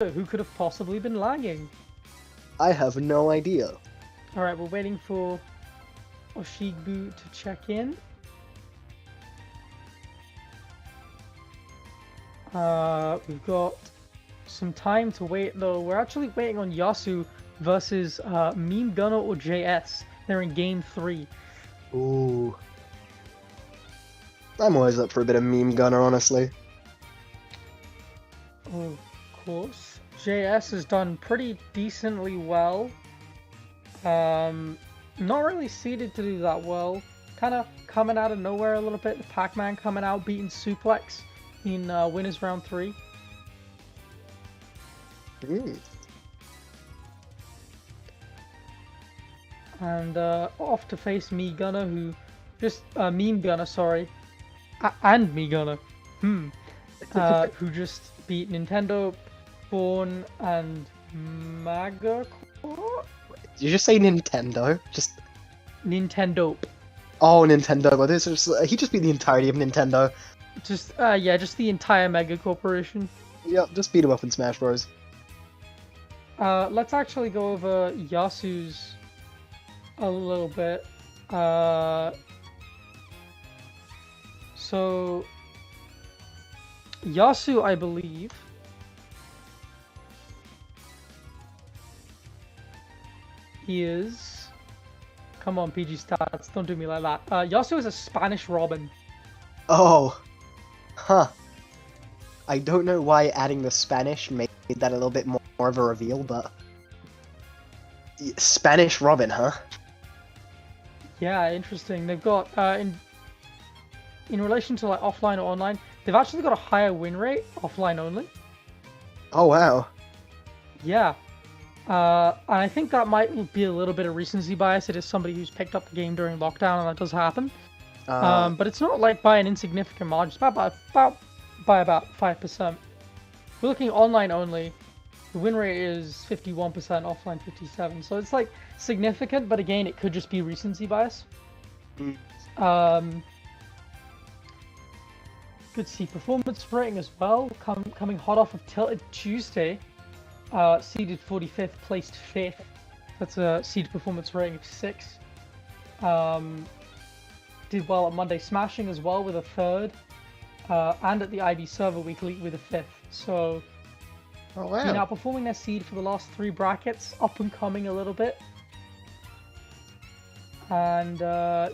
Who could have possibly been lagging? I have no idea. Alright, we're waiting for Oshigbu to check in. We've got some time to wait though. We're actually waiting on Yasu versus Meme Gunner or JS. They're in game 3. Ooh. I'm always up for a bit of meme gunner, honestly. Of course. JS has done pretty decently well. Not really seeded to do that well. Kind of coming out of nowhere a little bit. The Pac-Man coming out, beating Suplex in winners round 3. And off to face Me Gunner, who just Meme Gunner, sorry, and Me Gunner, who just beat Nintendo, Born, and Magacore. Did you just say Nintendo? Just Nintendo. oh, Nintendo. But this is he just beat the entirety of Nintendo. Just yeah, just the entire Mega Corporation. Yep, just beat him up in Smash Bros. Let's actually go over Yasu's a little bit. So Yasu, I believe, is... Come on, PG stats, don't do me like that. Yasu is a Spanish Robin. Oh, huh. I don't know why adding the Spanish made that a little bit more of a reveal, but Spanish Robin, huh? Yeah, interesting. They've got in relation to like offline or online, they've actually got a higher win rate offline only. Oh wow. Yeah. And I think that might be a little bit of recency bias. It is somebody who's picked up the game during lockdown, and that does happen. But it's not like by an insignificant margin. It's by about 5%. We're looking online only. The win rate is 51%, offline 57%. So it's like significant, but again, it could just be recency bias. Good to see performance rating as well. Coming hot off of Tilted Tuesday. Seeded 45th, placed 5th. That's a seeded performance rating of 6. Did well at Monday Smashing as well with a 3rd. And at the IB Server Weekly with a 5th. So, oh wow. Been outperforming their seed for the last 3 brackets, up and coming a little bit. And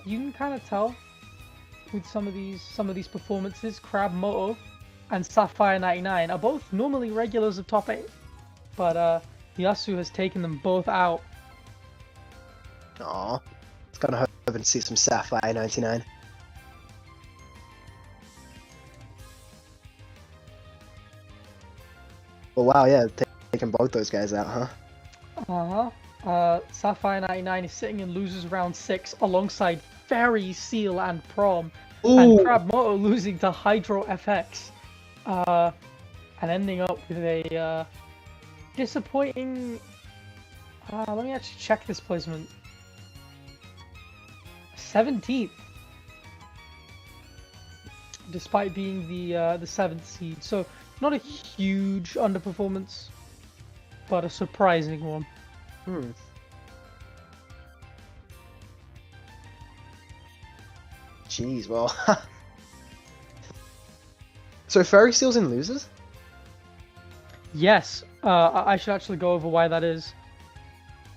you can kind of tell with some of these performances. Crab Moto and Sapphire 99 are both normally regulars of top 8. But Yasu has taken them both out. Aw, it's kind of hoping to see some Sapphire 99. Well, wow, yeah, taking both those guys out, huh? Sapphire 99 is sitting in losers round 6 alongside Fairy, Seal, and Prom. Ooh. And Crab Moto losing to Hydro FX. And ending up with a disappointing... let me actually check this placement. 17th. Despite being the 7th seed. So, not a huge underperformance, but a surprising one. Jeez, well... So Fairy Seal's in losers? Yes, I should actually go over why that is.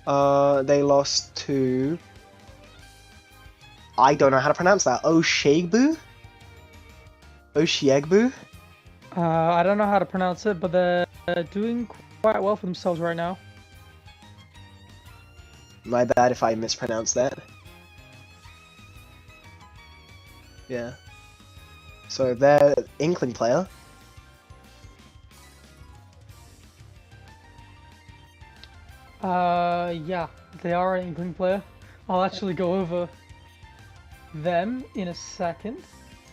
They lost to... I don't know how to pronounce that. Oshiegbu? Oshiegbu? I don't know how to pronounce it, but they're doing quite well for themselves right now. My bad if I mispronounce that. Yeah. So they're Inkling player. Yeah, they are an Inkling player. I'll actually go over them in a second.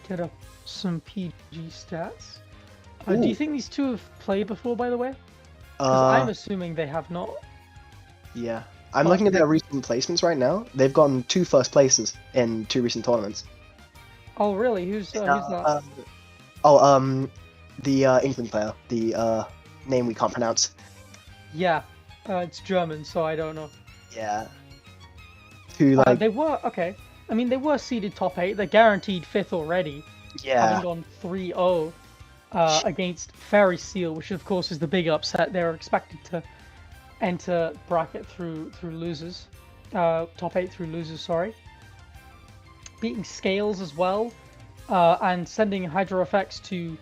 Get up some PG stats. Do you think these two have played before, by the way? Because I'm assuming they have not. Yeah. I'm looking at their recent placements right now. They've gotten 2 first places in 2 recent tournaments. Oh, really? Who's that? The Inkling player. name we can't pronounce. Yeah, it's German, so I don't know. Yeah. Who like They were okay. I mean, they were seeded top 8. They're guaranteed 5th already, having yeah. gone 3-0 against Fairy Seal, which of course is the big upset. They were expected to enter bracket through losers, top 8 through losers. Sorry, beating Scales as well, and sending Hydro FX to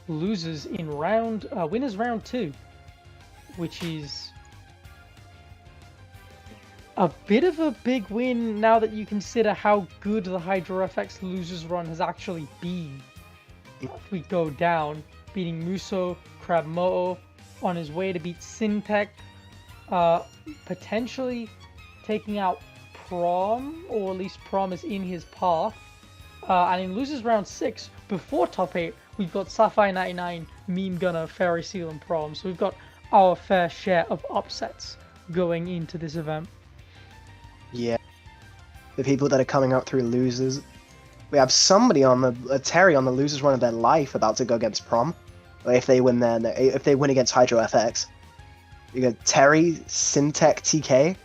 losers in winners round 2, which is a bit of a big win now that you consider how good the Hydro FX losers run has actually been. If we go down, beating Muso, Crabmoto, on his way to beat Syntech, potentially taking out Prom, or at least Prom is in his path. And in losers round 6, before top 8, we've got Sapphire 99, Meme Gunner, Fairy Seal, and Prom. So we've got our fair share of upsets going into this event. Yeah. The people that are coming out through losers. We have somebody on the Terry on the losers run of their life about to go against Prom. Or if they win if they win against Hydro FX. You got Terry, Syntech, TK.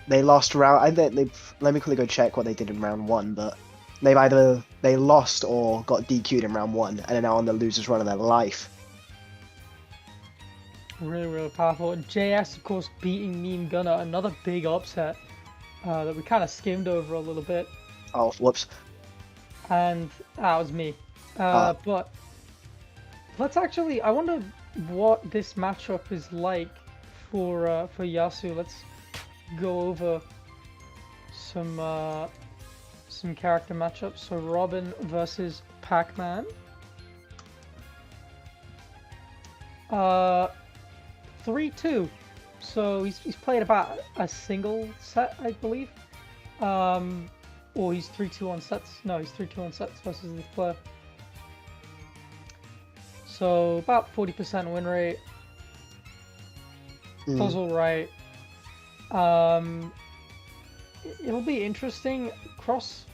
They lost round. Let me quickly go check what they did in round 1, but they lost or got DQ'd in round 1 and are now on the losers run of their life. Really, really powerful. And JS, of course, beating Meme Gunner, another big upset that we kind of skimmed over a little bit. Oh, whoops. And that was me. But let's actually, I wonder what this matchup is like for Yasu. Let's go over some character matchups. So Robin versus Pac-Man. 3-2. So he's played about a single set, I believe. Or he's 3-2 on sets. No, he's 3-2 on sets versus this player. So about 40% win rate. Does all right. It'll be interesting. Cross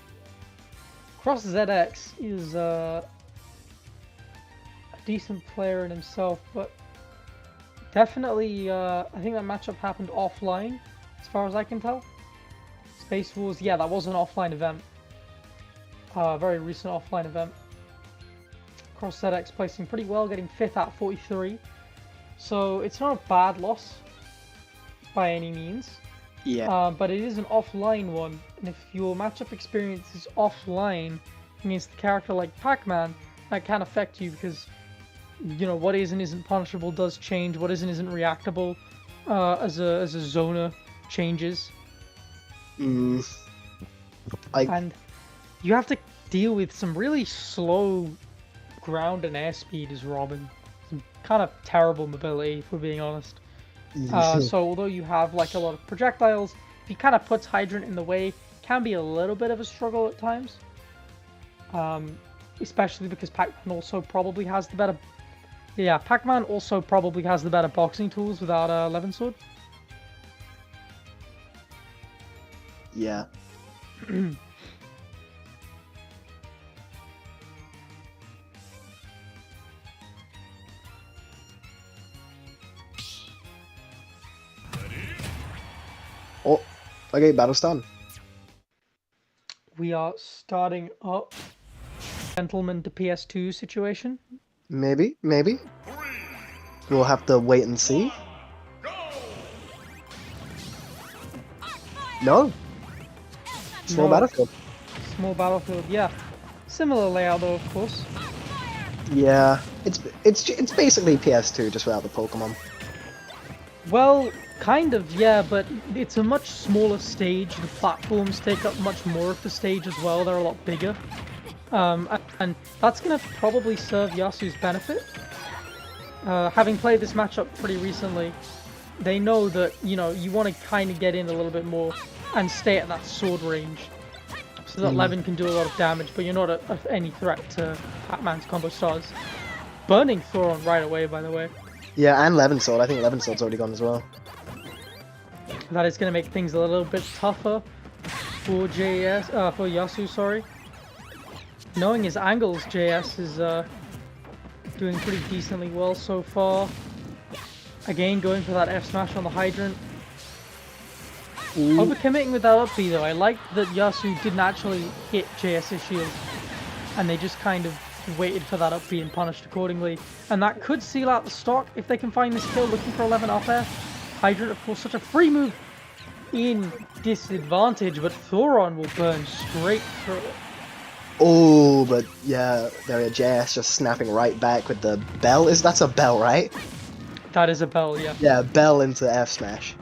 ZX is a decent player in himself, but definitely I think that matchup happened offline, as far as I can tell. Space Wars, yeah, that was an offline event. Very recent offline event. Cross ZX placing pretty well, getting 5th at 43. So it's not a bad loss by any means. Yeah. But it is an offline one, and if your matchup experience is offline against the character like Pac-Man, that can affect you because, you know, what is and isn't punishable does change, what is and isn't reactable as a zoner changes. And you have to deal with some really slow ground and airspeed as Robin. Some kind of terrible mobility, if we're being honest. So although you have like a lot of projectiles, if he kind of puts Hydrant in the way, it can be a little bit of a struggle at times. Especially because Pac-Man also probably has the better... Yeah, Pac-Man also probably has the better boxing tools without a Levin Sword. Yeah. Oh, okay, battle's done. We are starting up Gentleman to PS2 situation. Maybe. We'll have to wait and see. No. Small battlefield. Small battlefield, yeah. Similar layout though, of course. Yeah, it's basically PS2 just without the Pokemon. Well, kind of, yeah, but it's a much smaller stage. The platforms take up much more of the stage as well. They're a lot bigger. And that's going to probably serve Yasu's benefit. Having played this matchup pretty recently, they know that, you know, you want to kind of get in a little bit more and stay at that sword range. So that Levin can do a lot of damage, but you're not of any threat to Pac-Man's combo stars. Burning Thoron right away, by the way. Yeah, and Levin Sword. I think Levin Sword's already gone as well. That is going to make things a little bit tougher for for Yasu, sorry. Knowing his angles, JS is doing pretty decently well so far. Again, going for that F smash on the hydrant. Overcommitting with that up B though. I like that Yasuo didn't actually hit JS's shield, and they just kind of waited for that up B and punished accordingly. And that could seal out the stock if they can find this kill. Looking for 11 up air. Hydrant, of course, such a free move in disadvantage, but Thoron will burn straight through it. Oh, but yeah, there JS just snapping right back with the bell. That's a bell, right? That is a bell, yeah. Yeah, bell into F smash.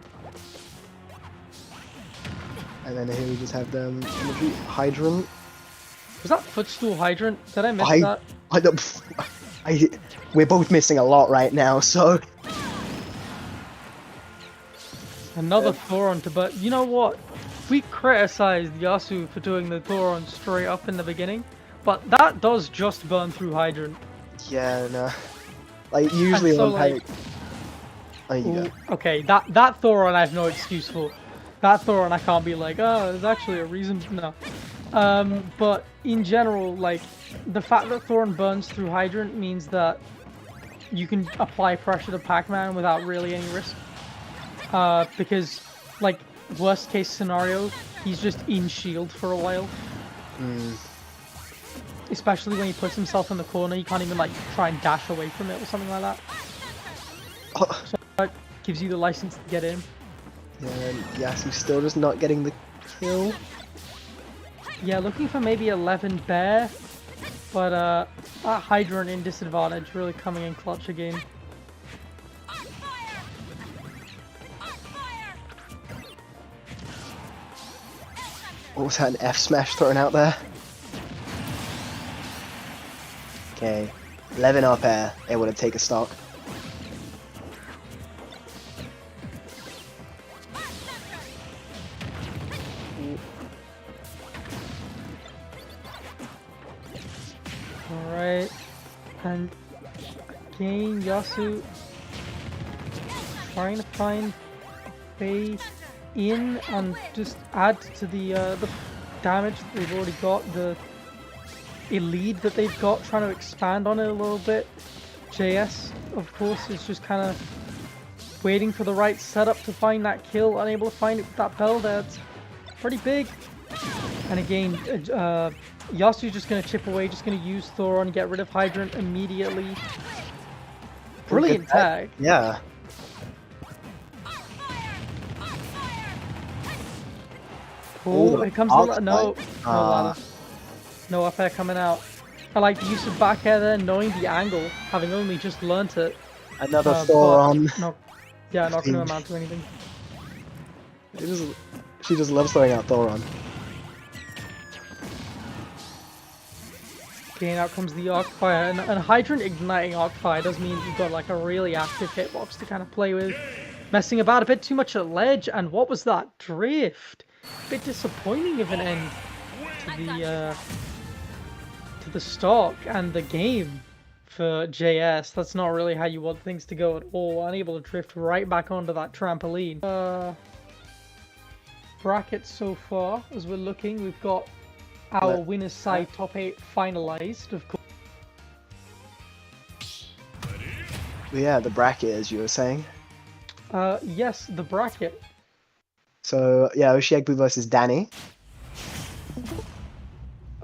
And then here we just have them imagery hydrant. Was that footstool hydrant? Did I miss that? I don't. We're both missing a lot right now, so. Another Thoron to but you know what? We criticized Yasuo for doing the Thoron straight up in the beginning, but that does just burn through hydrant. Yeah, no. Like usually so, on like, oh, you go. Okay, that Thoron I have no excuse for. That Thoron I can't be like, oh, there's actually a reason. No. But in general, like, the fact that Thoron burns through hydrant means that you can apply pressure to Pac-Man without really any risk. Because, like, worst case scenario, he's just in shield for a while. Especially when he puts himself in the corner, he can't even, like, try and dash away from it or something like that. So that gives you the license to get in. Yeah, and Yasuo's still just not getting the kill. Yeah, looking for maybe 11 bear, but that hydrant in disadvantage really coming in clutch again. What was that, an F smash thrown out there? Okay, 11 up air, able to take a stock. Alright, and again, Yasuo trying to find a way in and just add to the damage that they've already got, the lead that they've got, trying to expand on it a little bit. JS, of course, is just kind of waiting for the right setup to find that kill, unable to find it with that bell there. It's pretty big. And again, Yasuo's just going to chip away, just going to use Thoron, get rid of Hydrant immediately. Brilliant tag. Yeah. Oh, here comes the no ladder. No up air coming out. I like the use of back air there, knowing the angle, having only just learnt it. Another Thoron. Yeah, not going to amount to anything. She just loves throwing out Thoron. Okay, out comes the Arc Fire, and Hydrant igniting Arc Fire does mean you've got like a really active hitbox to kind of play with. Messing about a bit too much at ledge, and what was that? Drift! A bit disappointing of an end to the stock and the game for JS. That's not really how you want things to go at all. Unable to drift right back onto that trampoline. Bracket so far, as we're looking, we've got our winner's side top 8 finalized, of course. Yeah, the bracket, as you were saying. Yes, the bracket. So, yeah, Oshiegbu versus Danny.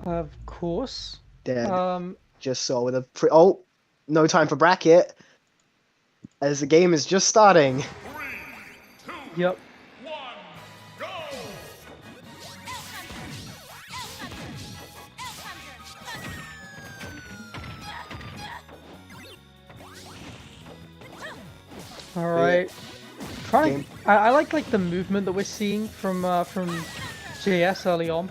Of course. Then, just saw with a oh, no time for bracket. As the game is just starting. 3, 2, Yep. 1, go! All right. I like the movement that we're seeing from JS early on.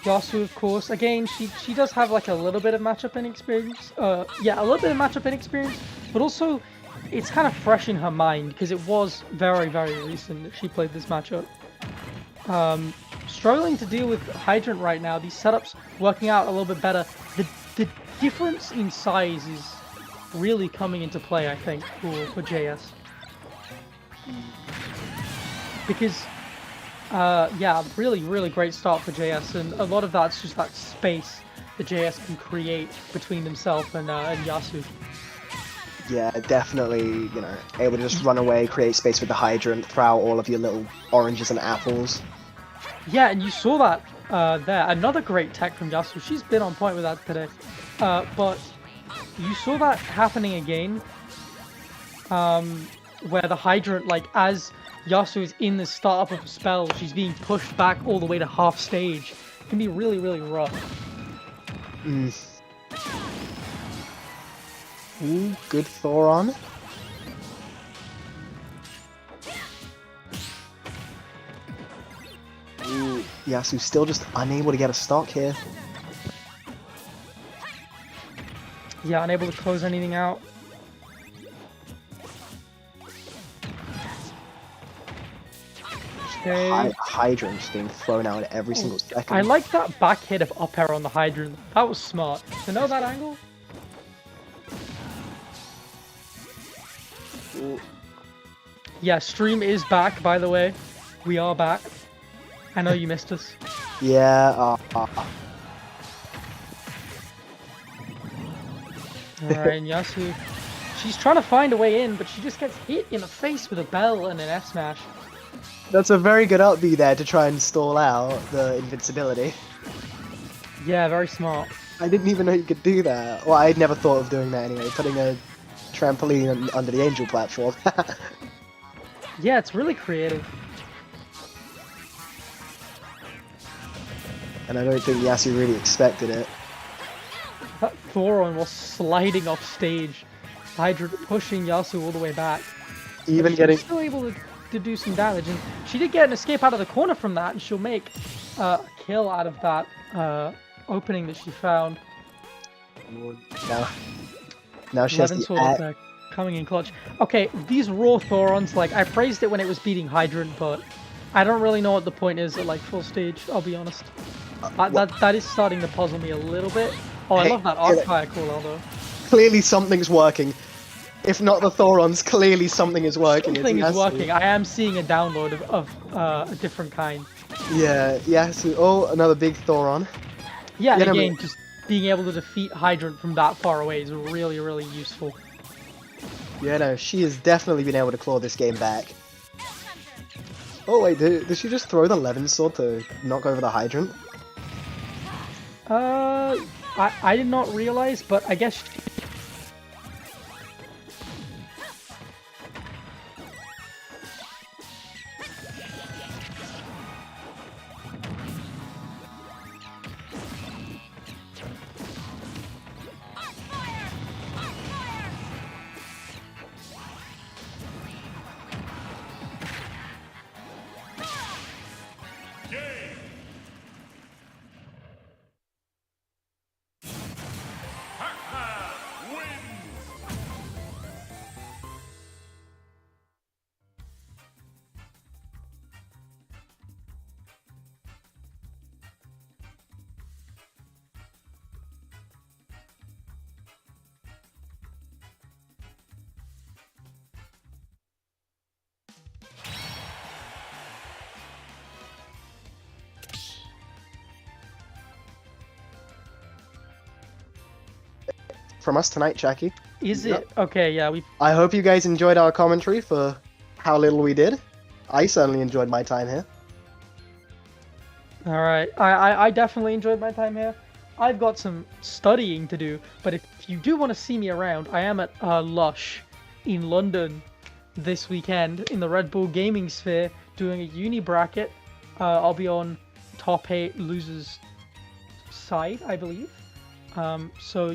Yasuo, of course. Again, she does have like a little bit of matchup inexperience. Yeah, a little bit of matchup inexperience, but also it's kind of fresh in her mind because it was very, very recent that she played this matchup. Struggling to deal with Hydrant right now. These setups working out a little bit better. The difference in size is really coming into play, I think, for JS. Because, yeah, really, really great start for JS, and a lot of that's just that space the JS can create between himself and Yasu. Yeah, definitely, you know, able to just run away, create space with the hydrant, throw out all of your little oranges and apples. Yeah, and you saw that there. Another great tech from Yasu. She's been on point with that today. But you saw that happening again, where the hydrant, like, as Yasu is in the startup of a spell, she's being pushed back all the way to half stage. It can be really, really rough. Ooh, good Thoron. Ooh, Yasu's still just unable to get a stock here. Yeah, unable to close anything out. Okay. Hydrants being thrown out every single second. I like that back hit of up air on the hydrant. That was smart. To know that angle? Ooh. Yeah, stream is back, by the way. We are back. I know you missed us. Yeah, Alright, and Yasu. She's trying to find a way in, but she just gets hit in the face with a bell and an F smash. that's a very good up B there to try and stall out the invincibility. Yeah, very smart. I didn't even know you could do that. Well, I'd never thought of doing that anyway, putting a trampoline under the angel platform. Yeah, it's really creative. And I don't think Yasu really expected it. That Thoron was sliding off stage. Hydra pushing Yasu all the way back. Even But getting... she's still able to do some damage, and she did get an escape out of the corner from that, and she'll make a kill out of that opening that she found. Now she has 11 the sword coming in clutch. Okay, these raw Thorons, like, I praised it when it was beating Hydrant, but I don't really know what the point is at, like, full stage, I'll be honest. That is starting to puzzle me a little bit. Oh, I love that Arcfire cooldown, though. Clearly something's working. If not the Thorons, clearly something is working. Something is working. I am seeing a download of a different kind. Yeah, Yasu. Oh, another big Thoron. Yeah, and Yeah, no, again, just being able to defeat Hydrant from that far away is really, really useful. Yeah, no, she has definitely been able to claw this game back. Oh wait, did she just throw the Levin sword to knock over the hydrant? I did not realize, but I guess. From us tonight, Jackie. Is Yep. it? Okay, yeah, we. I hope you guys enjoyed our commentary for how little we did. I certainly enjoyed my time here. All right, I definitely enjoyed my time here. I've got some studying to do, but if you do want to see me around, I am at Lush in London this weekend in the Red Bull Gaming Sphere doing a uni bracket. I'll be on top 8 losers side, I believe. So